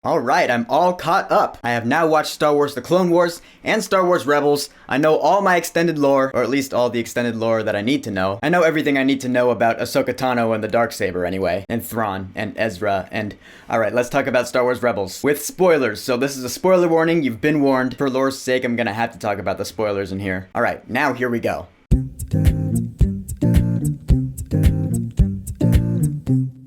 Alright, I'm all caught up. I have now watched Star Wars The Clone Wars and Star Wars Rebels. I know all my extended lore, or at least all the extended lore that I need to know. I know everything I need to know about Ahsoka Tano and the Darksaber anyway, and Thrawn, and Ezra, and... Alright, let's talk about Star Wars Rebels. With spoilers, so this is a spoiler warning, you've been warned. For lore's sake, I'm gonna have to talk about the spoilers in here. Alright, now here we go.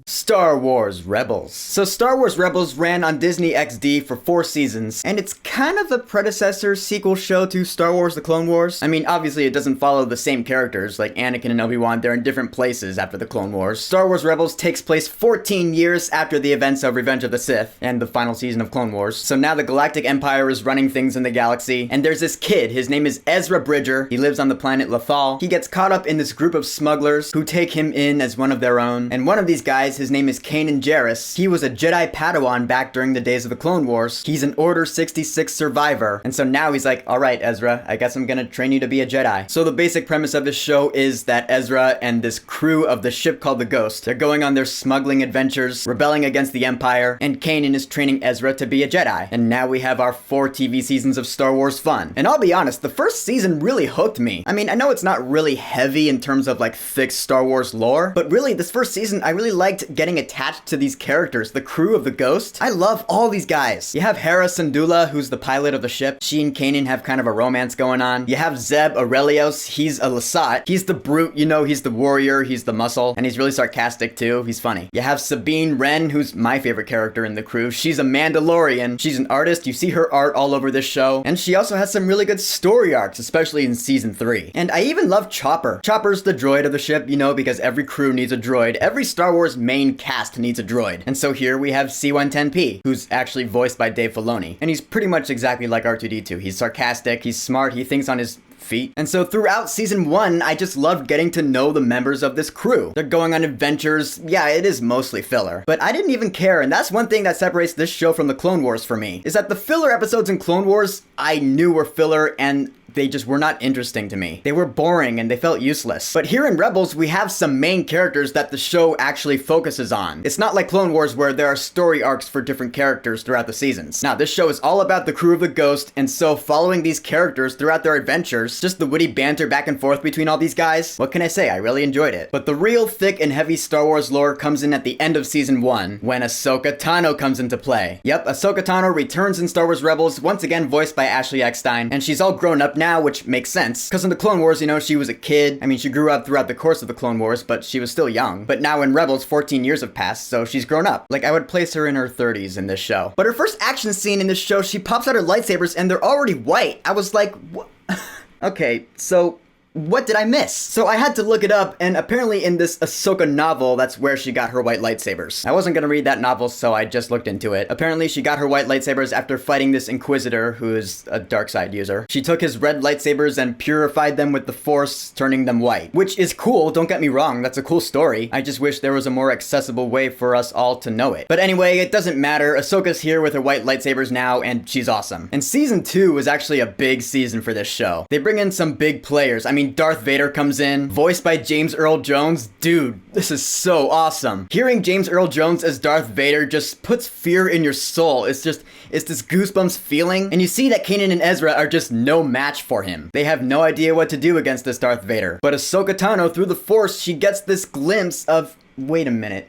Star Wars Rebels. So Star Wars Rebels ran on Disney XD for 4 seasons, and it's kind of a predecessor sequel show to Star Wars The Clone Wars. I mean, obviously it doesn't follow the same characters, like Anakin and Obi-Wan, they're in different places after The Clone Wars. Star Wars Rebels takes place 14 years after the events of Revenge of the Sith, and the final season of Clone Wars. So now the Galactic Empire is running things in the galaxy, and there's this kid, his name is Ezra Bridger, he lives on the planet Lothal. He gets caught up in this group of smugglers who take him in as one of their own, and one of these guys, his name is Kanan Jarrus. He was a Jedi Padawan back during the days of the Clone Wars. He's an Order 66 survivor. And so now he's like, alright Ezra, I guess I'm gonna train you to be a Jedi. So the basic premise of this show is that Ezra and this crew of the ship called the Ghost, they're going on their smuggling adventures, rebelling against the Empire, and Kanan is training Ezra to be a Jedi. And now we have our 4 TV seasons of Star Wars fun. And I'll be honest, the first season really hooked me. I mean, I know it's not really heavy in terms of like thick Star Wars lore, but really this first season I really liked getting attached to these characters, the crew of the Ghost. I love all these guys. You have Hera Syndulla, who's the pilot of the ship. She and Kanan have kind of a romance going on. You have Zeb Aurelios, he's a Lasat. He's the brute, you know, he's the warrior, he's the muscle, and he's really sarcastic too. He's funny. You have Sabine Wren, who's my favorite character in the crew. She's a Mandalorian. She's an artist. You see her art all over this show. And she also has some really good story arcs, especially in season 3. And I even love Chopper. Chopper's the droid of the ship, you know, because every crew needs a droid. Every Star Wars main cast needs a droid. And so here we have C-110P, who's actually voiced by Dave Filoni. And he's pretty much exactly like R2-D2. He's sarcastic, he's smart, he thinks on his feet. And so throughout season 1, I just loved getting to know the members of this crew. They're going on adventures. Yeah, it is mostly filler, but I didn't even care. And that's one thing that separates this show from the Clone Wars for me, is that the filler episodes in Clone Wars I knew were filler and they just were not interesting to me. They were boring and they felt useless. But here in Rebels, we have some main characters that the show actually focuses on. It's not like Clone Wars where there are story arcs for different characters throughout the seasons. Now, this show is all about the crew of the Ghost, and so following these characters throughout their adventures, just the witty banter back and forth between all these guys, what can I say? I really enjoyed it. But the real thick and heavy Star Wars lore comes in at the end of season 1, when Ahsoka Tano comes into play. Yep, Ahsoka Tano returns in Star Wars Rebels, once again voiced by Ashley Eckstein, and she's all grown up now, which makes sense, because in the Clone Wars, you know, she was a kid. I mean, she grew up throughout the course of the Clone Wars, but she was still young. But now in Rebels, 14 years have passed, so she's grown up. Like, I would place her in her 30s in this show. But her first action scene in this show, she pops out her lightsabers and they're already white. I was like, what? Okay, so what did I miss? So I had to look it up, and apparently in this Ahsoka novel, that's where she got her white lightsabers. I wasn't gonna read that novel, so I just looked into it. Apparently she got her white lightsabers after fighting this Inquisitor, who is a dark side user. She took his red lightsabers and purified them with the Force, turning them white. Which is cool, don't get me wrong, that's a cool story. I just wish there was a more accessible way for us all to know it. But anyway, it doesn't matter. Ahsoka's here with her white lightsabers now, and she's awesome. And season 2 was actually a big season for this show. They bring in some big players. I mean, Darth Vader comes in, voiced by James Earl Jones. Dude, this is so awesome. Hearing James Earl Jones as Darth Vader just puts fear in your soul. It's this goosebumps feeling. And you see that Kanan and Ezra are just no match for him. They have no idea what to do against this Darth Vader. But Ahsoka Tano, through the Force, she gets this glimpse of, wait a minute.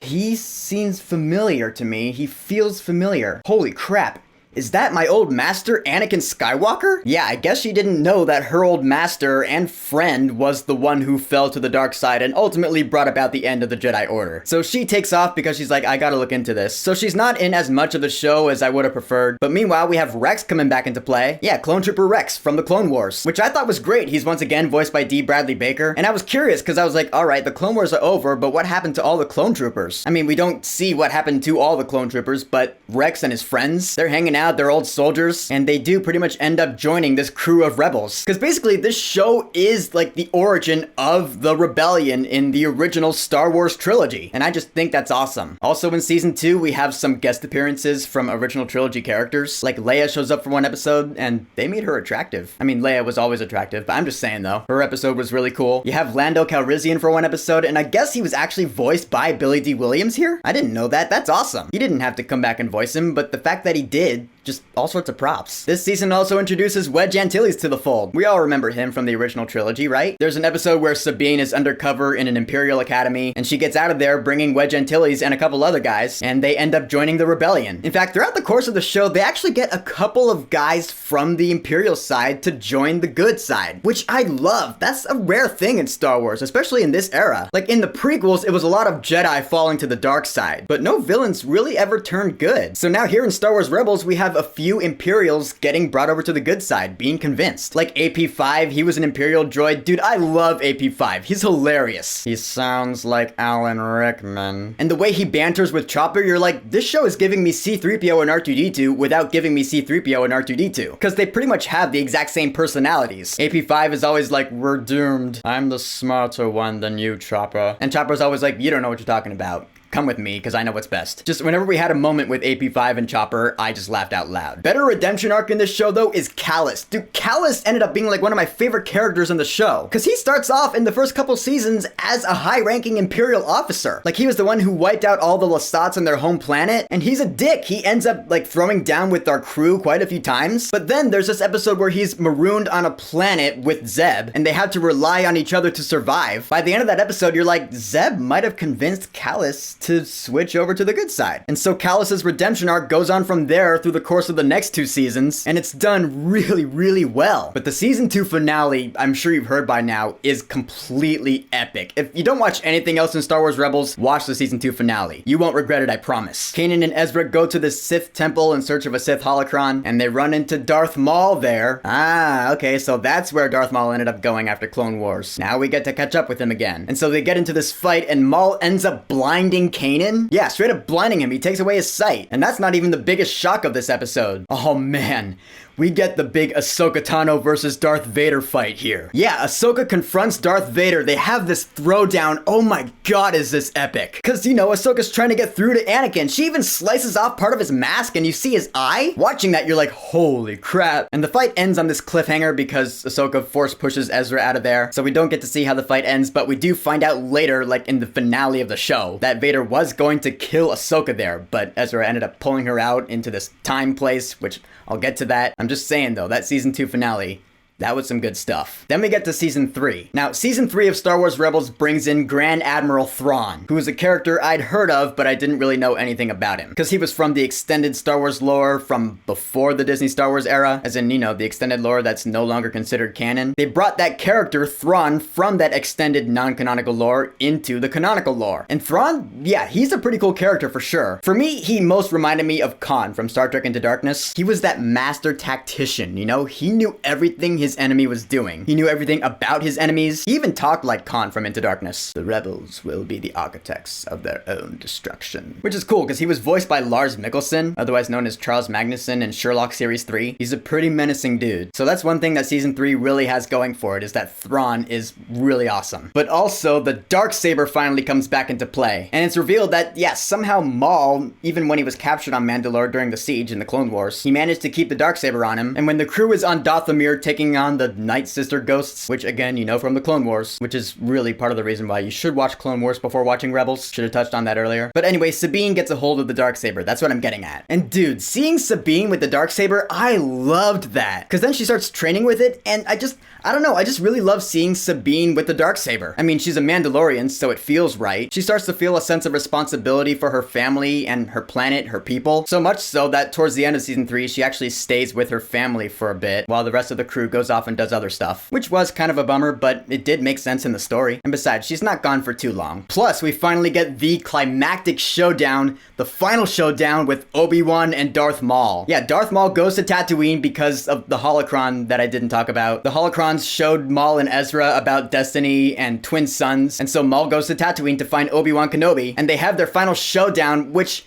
He seems familiar to me. He feels familiar. Holy crap. Is that my old master, Anakin Skywalker? Yeah, I guess she didn't know that her old master and friend was the one who fell to the dark side and ultimately brought about the end of the Jedi Order. So she takes off because she's like, I gotta look into this. So she's not in as much of the show as I would have preferred. But meanwhile, we have Rex coming back into play. Yeah, Clone Trooper Rex from the Clone Wars, which I thought was great. He's once again voiced by D. Bradley Baker. And I was curious because I was like, alright, the Clone Wars are over, but what happened to all the Clone Troopers? I mean, we don't see what happened to all the Clone Troopers, but Rex and his friends, they're hanging out out their old soldiers, and they do pretty much end up joining this crew of rebels. Because basically, this show is like the origin of the rebellion in the original Star Wars trilogy, and I just think that's awesome. Also in season 2, we have some guest appearances from original trilogy characters. Like Leia shows up for one episode, and they made her attractive. I mean, Leia was always attractive, but I'm just saying though, her episode was really cool. You have Lando Calrissian for one episode, and I guess he was actually voiced by Billy D. Williams here? I didn't know that. That's awesome. He didn't have to come back and voice him, but the fact that he did, just all sorts of props. This season also introduces Wedge Antilles to the fold. We all remember him from the original trilogy, right? There's an episode where Sabine is undercover in an Imperial academy, and she gets out of there bringing Wedge Antilles and a couple other guys, and they end up joining the rebellion. In fact, throughout the course of the show, they actually get a couple of guys from the Imperial side to join the good side, which I love. That's a rare thing in Star Wars, especially in this era. Like in the prequels, it was a lot of Jedi falling to the dark side, but no villains really ever turned good. So now here in Star Wars Rebels, we have a few Imperials getting brought over to the good side, being convinced. Like AP5, he was an Imperial droid. Dude, I love AP5. He's hilarious. He sounds like Alan Rickman. And the way he banters with Chopper, you're like, this show is giving me C-3PO and R2-D2 without giving me C-3PO and R2-D2. Because they pretty much have the exact same personalities. AP5 is always like, we're doomed. I'm the smarter one than you, Chopper. And Chopper's always like, you don't know what you're talking about. Come with me, because I know what's best. Just whenever we had a moment with AP5 and Chopper, I just laughed out loud. Better redemption arc in this show, though, is Callus. Dude, Callus ended up being like one of my favorite characters in the show. Because he starts off in the first couple seasons as a high-ranking Imperial officer. Like, he was the one who wiped out all the Lasats on their home planet, and he's a dick. He ends up, like, throwing down with our crew quite a few times. But then there's this episode where he's marooned on a planet with Zeb, and they have to rely on each other to survive. By the end of that episode, you're like, Zeb might have convinced Callus to switch over to the good side. And so Callus's redemption arc goes on from there through the course of the next 2 seasons, and it's done really, really well. But the season 2 finale, I'm sure you've heard by now, is completely epic. If you don't watch anything else in Star Wars Rebels, watch the season 2 finale. You won't regret it, I promise. Kanan and Ezra go to the Sith temple in search of a Sith holocron, and they run into Darth Maul there. Ah, okay, so that's where Darth Maul ended up going after Clone Wars. Now we get to catch up with him again. And so they get into this fight, and Maul ends up blinding Kanan. Yeah, straight up blinding him. He takes away his sight. And that's not even the biggest shock of this episode. Oh man. We get the big Ahsoka Tano versus Darth Vader fight here. Yeah, Ahsoka confronts Darth Vader. They have this throwdown. Oh my god, is this epic. Because, you know, Ahsoka's trying to get through to Anakin. She even slices off part of his mask and you see his eye. Watching that, you're like, holy crap. And the fight ends on this cliffhanger because Ahsoka force pushes Ezra out of there. So we don't get to see how the fight ends, but we do find out later, like in the finale of the show, that Vader was going to kill Ahsoka there, but Ezra ended up pulling her out into this time place, which I'll get to that. I'm just saying though, that season 2 finale, that was some good stuff. Then we get to season 3. Now, season 3 of Star Wars Rebels brings in Grand Admiral Thrawn, who is a character I'd heard of, but I didn't really know anything about him. Because he was from the extended Star Wars lore from before the Disney Star Wars era, as in, you know, the extended lore that's no longer considered canon. They brought that character, Thrawn, from that extended non-canonical lore into the canonical lore. And Thrawn, yeah, he's a pretty cool character for sure. For me, he most reminded me of Khan from Star Trek Into Darkness. He was that master tactician, you know? He knew everything his enemy was doing. He knew everything about his enemies. He even talked like Khan from Into Darkness. The rebels will be the architects of their own destruction. Which is cool, because he was voiced by Lars Mikkelsen, otherwise known as Charles Magnuson in Sherlock Series 3. He's a pretty menacing dude. So that's one thing that Season 3 really has going for it, is that Thrawn is really awesome. But also, the Darksaber finally comes back into play. And it's revealed that, yeah, somehow Maul, even when he was captured on Mandalore during the siege in the Clone Wars, he managed to keep the Darksaber on him. And when the crew is on Dathomir taking on the Night Sister ghosts, which again, you know from the Clone Wars, which is really part of the reason why you should watch Clone Wars before watching Rebels. Should have touched on that earlier. But anyway, Sabine gets a hold of the Darksaber. That's what I'm getting at. And dude, seeing Sabine with the Darksaber, I loved that. Because then she starts training with it, and I don't know, I just really love seeing Sabine with the Darksaber. I mean, she's a Mandalorian, so it feels right. She starts to feel a sense of responsibility for her family and her planet, her people. So much so that towards the end of Season 3, she actually stays with her family for a bit, while the rest of the crew goes off and does other stuff, which was kind of a bummer, but it did make sense in the story. And besides, she's not gone for too long. Plus, we finally get the climactic showdown, the final showdown with Obi-Wan and Darth Maul. Yeah, Darth Maul goes to Tatooine because of the holocron that I didn't talk about. The holocrons showed Maul and Ezra about destiny and twin sons, and so Maul goes to Tatooine to find Obi-Wan Kenobi, and they have their final showdown, which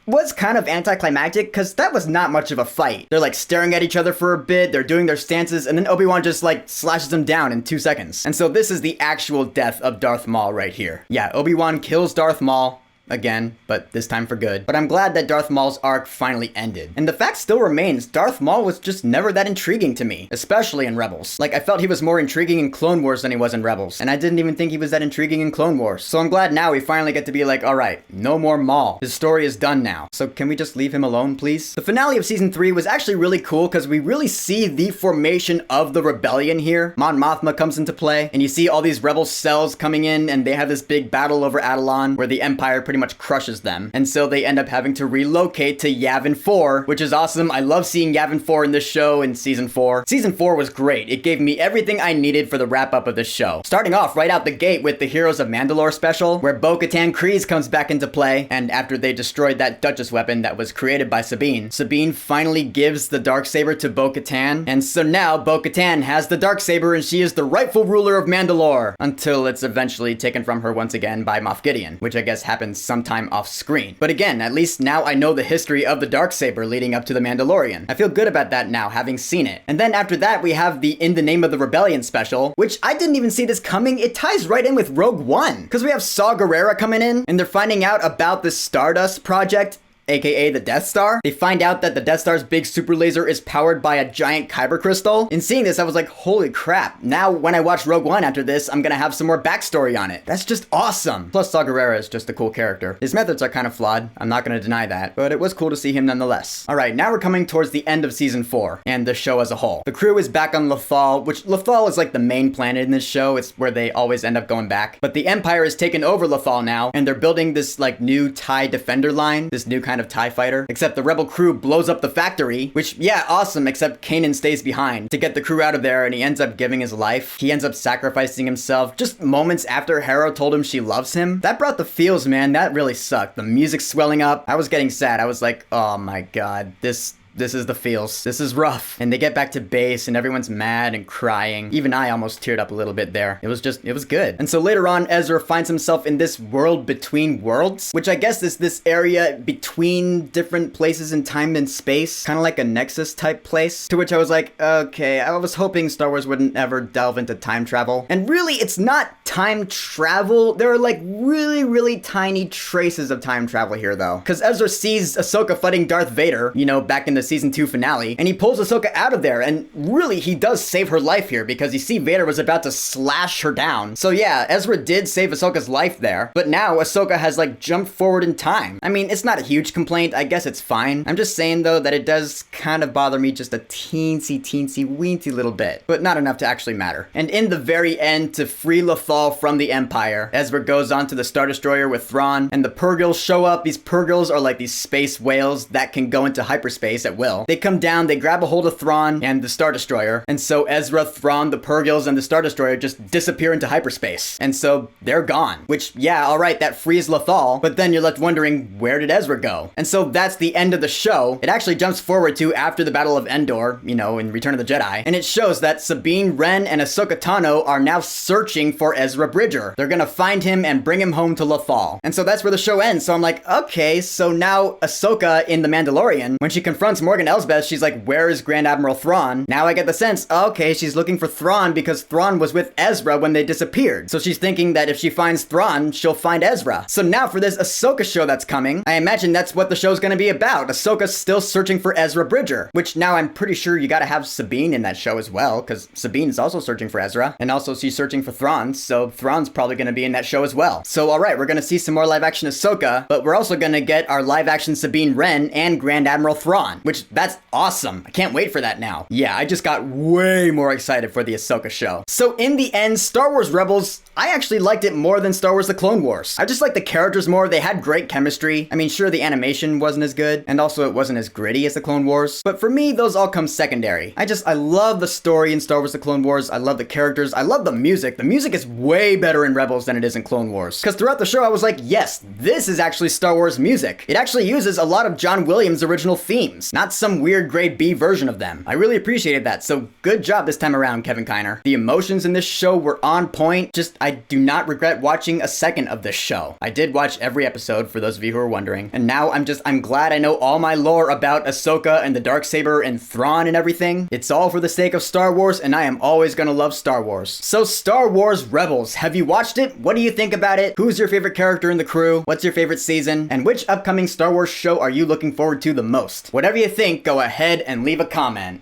was kind of anticlimactic because that was not much of a fight. They're like staring at each other for a bit, they're doing their stances, and then Obi-Wan just like slashes them down in 2 seconds. And so this is the actual death of Darth Maul right here. Yeah, Obi-Wan kills Darth Maul. Again, but this time for good. But I'm glad that Darth Maul's arc finally ended. And the fact still remains, Darth Maul was just never that intriguing to me, especially in Rebels. Like, I felt he was more intriguing in Clone Wars than he was in Rebels, and I didn't even think he was that intriguing in Clone Wars. So I'm glad now we finally get to be like, alright, no more Maul. His story is done now. So can we just leave him alone, please? The finale of Season 3 was actually really cool because we really see the formation of the rebellion here. Mon Mothma comes into play, and you see all these rebel cells coming in, and they have this big battle over Atollon, where the Empire pretty much crushes them. And so they end up having to relocate to Yavin 4, which is awesome. I love seeing Yavin 4 in this show in Season 4. Season 4 was great. It gave me everything I needed for the wrap-up of this show. Starting off right out the gate with the Heroes of Mandalore special, where Bo-Katan Kryze comes back into play, and after they destroyed that Duchess weapon that was created by Sabine, Sabine finally gives the Darksaber to Bo-Katan, and so now Bo-Katan has the Darksaber and she is the rightful ruler of Mandalore, until it's eventually taken from her once again by Moff Gideon, which I guess happens sometime off screen. But again, at least now I know the history of the Darksaber leading up to the Mandalorian. I feel good about that now, having seen it. And then after that, we have the In the Name of the Rebellion special, which I didn't even see this coming. It ties right in with Rogue One, because we have Saw Gerrera coming in, and they're finding out about the Stardust Project, aka the Death Star. They find out that the Death Star's big super laser is powered by a giant kyber crystal. In seeing this, I was like, holy crap. Now, when I watch Rogue One after this, I'm gonna have some more backstory on it. That's just awesome. Plus, Saw Gerrera is just a cool character. His methods are kind of flawed. I'm not gonna deny that, but it was cool to see him nonetheless. All right, now we're coming towards the end of Season 4 and the show as a whole. The crew is back on Lothal, which Lothal is like the main planet in this show. It's where they always end up going back. But the Empire has taken over Lothal now, and they're building this like new TIE Defender line, this new kind of TIE fighter. Except the rebel crew blows up the factory, which, yeah, awesome, except Kanan stays behind to get the crew out of there, and he ends up giving his life. He ends up sacrificing himself just moments after Hera told him she loves him. That brought the feels, man. That really sucked. The music swelling up. I was getting sad. I was like, oh my god, this is the feels. This is rough. And they get back to base and everyone's mad and crying. Even I almost teared up a little bit there. It was good. And so later on, Ezra finds himself in this world between worlds, which I guess is this area between different places in time and space, kind of like a Nexus type place, to which I was like, okay, I was hoping Star Wars wouldn't ever delve into time travel. And really, it's not time travel. There are like really, really tiny traces of time travel here though. Because Ezra sees Ahsoka fighting Darth Vader, you know, back in the Season 2 finale, and he pulls Ahsoka out of there, and really, he does save her life here, because you see Vader was about to slash her down. So yeah, Ezra did save Ahsoka's life there, but now Ahsoka has like jumped forward in time. I mean, it's not a huge complaint, I guess it's fine. I'm just saying though that it does kind of bother me just a teensy weensy little bit, but not enough to actually matter. And in the very end, to free Lothal from the Empire, Ezra goes onto the Star Destroyer with Thrawn, and the Purgils show up. These Purgils are like these space whales that can go into hyperspace at will. They come down, they grab a hold of Thrawn and the Star Destroyer, and so Ezra, Thrawn, the Purgils, and the Star Destroyer just disappear into hyperspace. And so they're gone. Which, yeah, alright, that frees Lothal, but then you're left wondering, where did Ezra go? And so that's the end of the show. It actually jumps forward to after the Battle of Endor, you know, in Return of the Jedi, and it shows that Sabine Wren and Ahsoka Tano are now searching for Ezra Bridger. They're gonna find him and bring him home to Lothal. And so that's where the show ends. So I'm like, okay, so now Ahsoka in The Mandalorian, when she confronts Morgan Elsbeth, she's like, where is Grand Admiral Thrawn? Now I get the sense, okay, she's looking for Thrawn because Thrawn was with Ezra when they disappeared. So she's thinking that if she finds Thrawn, she'll find Ezra. So now for this Ahsoka show that's coming, I imagine that's what the show's gonna be about. Ahsoka's still searching for Ezra Bridger, which now I'm pretty sure you gotta have Sabine in that show as well, because Sabine is also searching for Ezra, and also she's searching for Thrawn, so Thrawn's probably gonna be in that show as well. So alright, we're gonna see some more live action Ahsoka, but we're also gonna get our live action Sabine Wren and Grand Admiral Thrawn, which that's awesome. I can't wait for that now. Yeah, I just got way more excited for the Ahsoka show. So in the end, Star Wars Rebels, I actually liked it more than Star Wars The Clone Wars. I just liked the characters more. They had great chemistry. I mean, sure, the animation wasn't as good, and also it wasn't as gritty as The Clone Wars, but for me, those all come secondary. I love the story in Star Wars The Clone Wars. I love the characters. I love the music. The music is way way better in Rebels than it is in Clone Wars. Because throughout the show, I was like, yes, this is actually Star Wars music. It actually uses a lot of John Williams' original themes, not some weird grade B version of them. I really appreciated that, so good job this time around, Kevin Kiner. The emotions in this show were on point. Just, I do not regret watching a second of this show. I did watch every episode, for those of you who are wondering, and now I'm glad I know all my lore about Ahsoka and the Darksaber and Thrawn and everything. It's all for the sake of Star Wars, and I am always gonna love Star Wars. So Star Wars Rebels, have you watched it? What do you think about it? Who's your favorite character in the crew? What's your favorite season? And which upcoming Star Wars show are you looking forward to the most? Whatever you think, go ahead and leave a comment.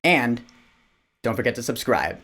And don't forget to subscribe.